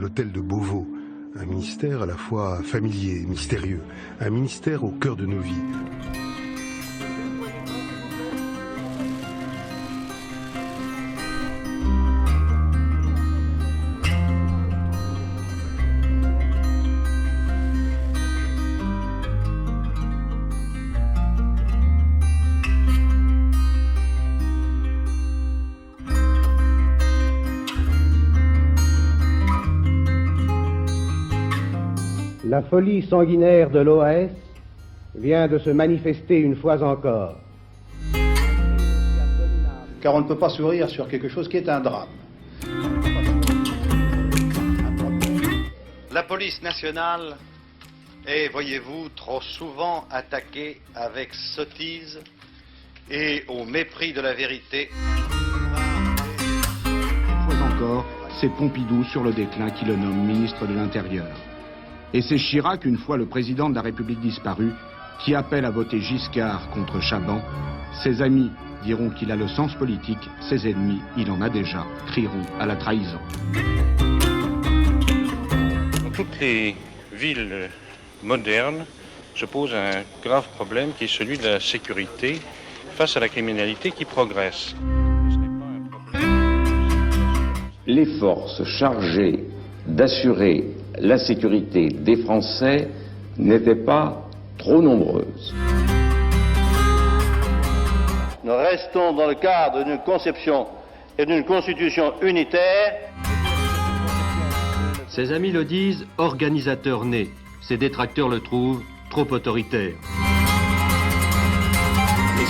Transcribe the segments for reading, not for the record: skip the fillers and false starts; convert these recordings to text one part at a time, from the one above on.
l'hôtel de Beauvau. Un ministère à la fois familier et mystérieux. Un ministère au cœur de nos vies. La folie sanguinaire de l'OAS vient de se manifester une fois encore. Car on ne peut pas sourire sur quelque chose qui est un drame. La police nationale est, voyez-vous, trop souvent attaquée avec sottise et au mépris de la vérité. Une fois encore, c'est Pompidou sur le déclin qui le nomme ministre de l'Intérieur. Et c'est Chirac, une fois le président de la République disparu, qui appelle à voter Giscard contre Chaban. Ses amis diront qu'il a le sens politique, ses ennemis, il en a déjà, crieront à la trahison. Dans toutes les villes modernes se pose un grave problème qui est celui de la sécurité face à la criminalité qui progresse. Les forces chargées d'assurer la sécurité des Français n'étaient pas trop nombreuses. Nous restons dans le cadre d'une conception et d'une constitution unitaire. Ses amis le disent organisateur né. Ses détracteurs le trouvent trop autoritaire.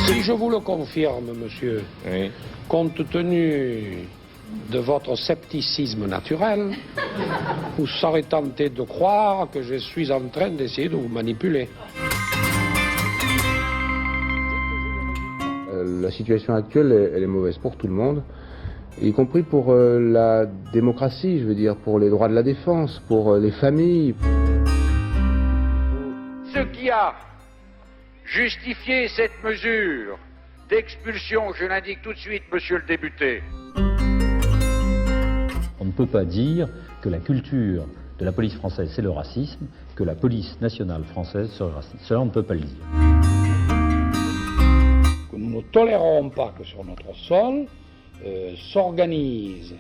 Si je vous le confirme, monsieur, oui, compte tenu de votre scepticisme naturel, vous serez tenté de croire que je suis en train d'essayer de vous manipuler. La situation actuelle, elle est mauvaise pour tout le monde, y compris pour la démocratie, je veux dire, pour les droits de la défense, pour les familles. Ce qui a justifié cette mesure d'expulsion, je l'indique tout de suite, monsieur le député. On ne peut pas dire que la culture de la police française, c'est le racisme, que la police nationale française serait raciste. Cela, on ne peut pas le dire. Que nous ne tolérerons pas que sur notre sol s'organisent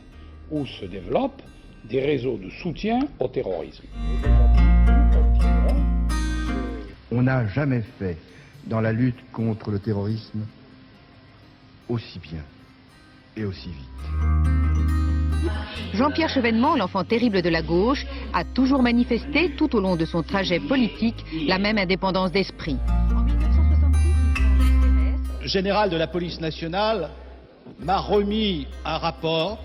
ou se développent des réseaux de soutien au terrorisme. On n'a jamais fait dans la lutte contre le terrorisme aussi bien et aussi vite. Jean-Pierre Chevènement, l'enfant terrible de la gauche, a toujours manifesté tout au long de son trajet politique la même indépendance d'esprit. Le général de la police nationale m'a remis un rapport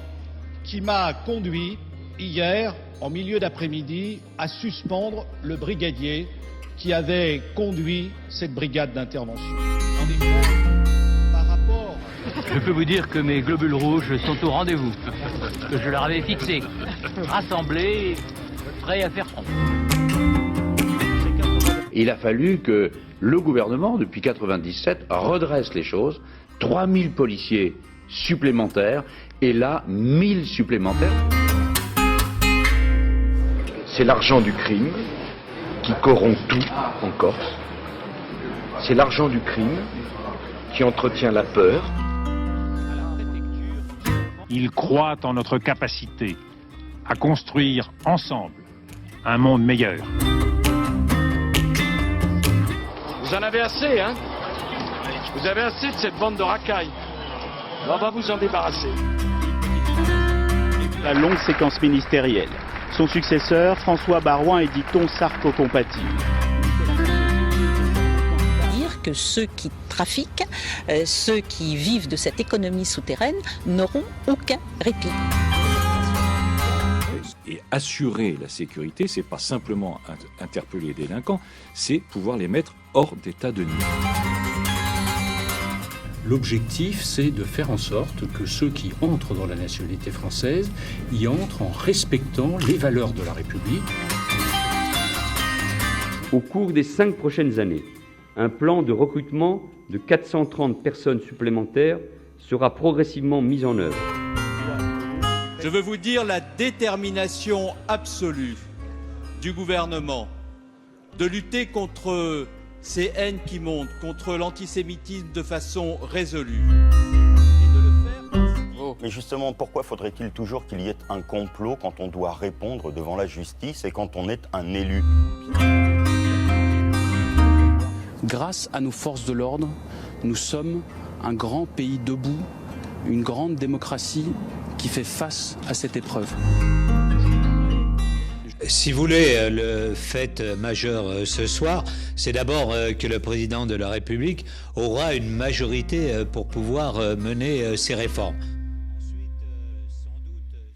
qui m'a conduit hier, en milieu d'après-midi, à suspendre le brigadier qui avait conduit cette brigade d'intervention. En effet, par rapport... Je peux vous dire que mes globules rouges sont au rendez-vous, que je leur avais fixé, rassemblés, prêts à faire front. Il a fallu que le gouvernement, depuis 1997, redresse les choses. 3000 policiers supplémentaires, et là, 1000 supplémentaires. C'est l'argent du crime qui corrompt tout en Corse. C'est l'argent du crime qui entretient la peur. Il croit en notre capacité à construire ensemble un monde meilleur. Vous en avez assez, hein? Vous avez assez de cette bande de racailles. On va vous en débarrasser. La longue séquence ministérielle. Son successeur, François Baroin, est dit-on sarco-compatible. Dire que ceux qui trafiquent, ceux qui vivent de cette économie souterraine n'auront aucun répit. Et assurer la sécurité, c'est pas simplement interpeller les délinquants, c'est pouvoir les mettre hors d'état de nuire. L'objectif, c'est de faire en sorte que ceux qui entrent dans la nationalité française y entrent en respectant les valeurs de la République. Au cours des 5 prochaines années, un plan de recrutement de 430 personnes supplémentaires sera progressivement mis en œuvre. Je veux vous dire la détermination absolue du gouvernement de lutter contre ces haines qui montent, contre l'antisémitisme de façon résolue. Mais justement, pourquoi faudrait-il toujours qu'il y ait un complot quand on doit répondre devant la justice et quand on est un élu ? Grâce à nos forces de l'ordre, nous sommes un grand pays debout, une grande démocratie qui fait face à cette épreuve. Si vous voulez, le fait majeur ce soir, c'est d'abord que le président de la République aura une majorité pour pouvoir mener ces réformes.